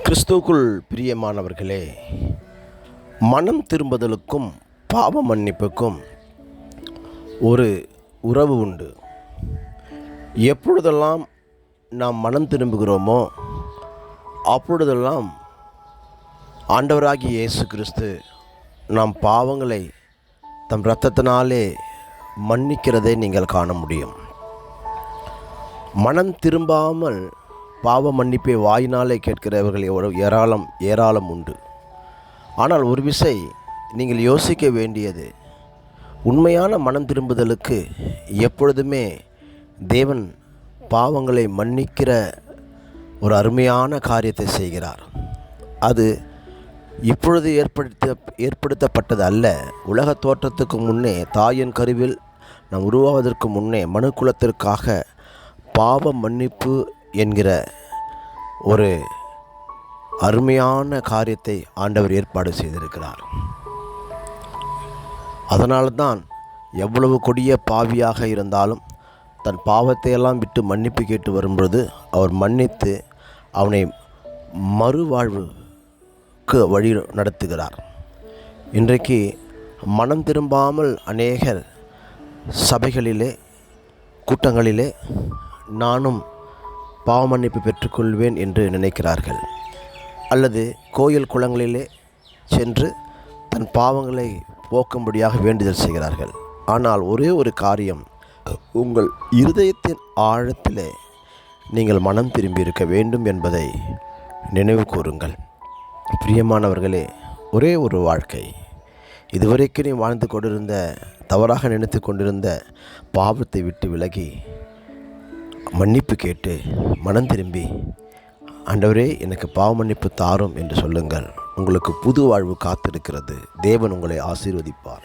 கிறிஸ்துவுக்குள் பிரியமானவர்களே, மனம் திரும்புதலுக்கும் பாவ மன்னிப்புக்கும் ஒரு உறவு உண்டு. எப்பொழுதெல்லாம் நாம் மனம் திரும்புகிறோமோ அப்பொழுதெல்லாம் ஆண்டவராகிய இயேசு கிறிஸ்து நம் பாவங்களை தம் இரத்தத்தினாலே மன்னிக்கிறதை நீங்கள் காண முடியும். மனம் திரும்பாமல் பாவ மன்னிப்பை வாயினாலே கேட்கிறவர்கள் ஏராளம் உண்டு. ஆனால் ஒரு விசை நீங்கள் யோசிக்க வேண்டியது, உண்மையான மனம் திரும்புதலுக்கு எப்பொழுதுமே தேவன் பாவங்களை மன்னிக்கிற ஒரு அருமையான காரியத்தை செய்கிறார். அது இப்பொழுது ஏற்படுத்தப்பட்டது அல்ல. உலக தோற்றத்துக்கு முன்னே, தாயின் கருவில் நாம் உருவாவதற்கு முன்னே மனுக்குலத்திற்காக பாவ மன்னிப்பு என்கிற ஒரு அருமையான காரியத்தை ஆண்டவர் ஏற்பாடு செய்திருக்கிறார். அதனால்தான் எவ்வளவு கொடிய பாவியாக இருந்தாலும் தன் பாவத்தையெல்லாம் விட்டு மன்னிப்பு கேட்டு வரும்பொழுது அவர் மன்னித்து அவனை மறுவாழ்வுக்கு வழி நடத்துகிறார். இன்றைக்கு மனம் திரும்பாமல் அநேகர் சபைகளிலே, கூட்டங்களிலே நானும் பாவ மன்னிப்பு பெற்றுக்கொள்வேன் என்று நினைக்கிறார்கள். அல்லது கோயில் குளங்களிலே சென்று தன் பாவங்களை போக்கும்படியாக வேண்டுதல் செய்கிறார்கள். ஆனால் ஒரே ஒரு காரியம், உங்கள் இருதயத்தின் ஆழத்திலே நீங்கள் மனம் திரும்பி இருக்க வேண்டும் என்பதை நினைவு கூறுங்கள். பிரியமானவர்களே, ஒரே ஒரு வாழ்க்கை. இதுவரைக்கும் நீ வாழ்ந்து கொண்டிருந்த, தவறாக நினைத்து கொண்டிருந்த பாவத்தை விட்டு விலகி மன்னிப்பு கேட்டு மனம் திரும்பி, ஆண்டவரே எனக்கு பாவ மன்னிப்பு தாரும் என்று சொல்லுங்கள். உங்களுக்கு புது வாழ்வு காத்திருக்கிறது. தேவன் உங்களை ஆசீர்வதிப்பார்.